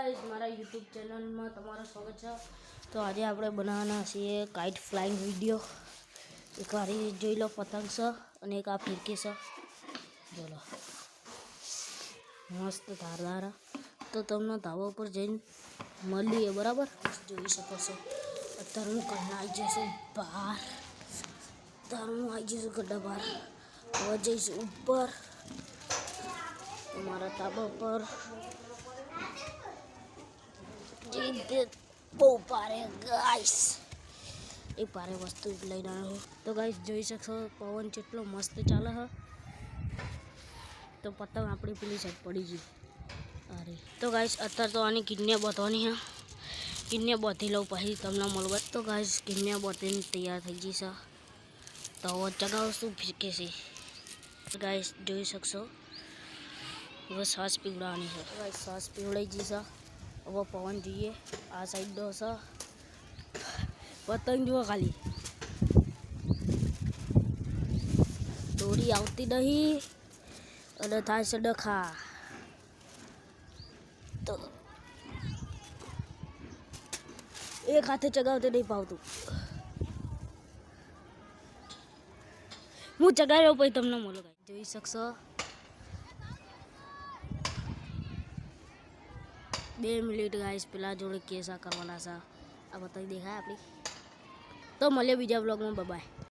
Guys મારા YouTube ચેનલમાં તમારું સ્વાગત છે। તો આજે આપણે બનાવવાના છીએ કાઇટ ફ્લાઇંગ વિડિયો। એક વારી જોઈ લો પતંગ છે અને એક આ ફિરકી છે જો લો મસ્ત ધારદાર। તો તમને ધાબા ઉપર જઈને મળીએ બરાબર જોઈ શકો છો। અત્યારે હું કన్నా આવી જશે બહાર તારું આવી જશે ગड्ढा બહાર હવે જઈશ ઉપર हमारा ધાબા પર બહુ ભારે ગાઈસ એક ભારે વસ્તુ લઈને આવ્યો તો ગાઈસ જોઈ શકશો પવન કેટલો મસ્ત ચાલે છે તો પતંગ આપણી પેલી સાઈડ પડી ગઈ અરે તો ગાઈસ અત્યારે તો આની કિન્યા બાંધવાની છે કિન્યા બાંધી લઉં પછી તમને મળવા તો ગાઈસ કિન્યા બાંધીને તૈયાર થઈ ગઈ છે તો હવે ચગાવશું ફિરકે છે ગાઈસ જોઈ શકશો હવે શ્વાસ પીવડાવવાની છે ગાઈસ શ્વાસ પીવડાઈ ગઈ છે હવે પવન જોઈએ આ સાઈડ દો છે પતંગ જુઓ ખાલી દોરી આવતી નહીં અને થાય છે ડખા તો એક હાથે ચગાવતે નહીં પાવતું હું ચગાવ્યો પછી તમને મળો જોઈ શકશો 2 મિનિટ ગાઈસ પેલા જોડે કેસા કરવાના છે આ બતાવી દેખાય આપણી તો મળીએ બીજા બ્લોગમાં બાય બાય।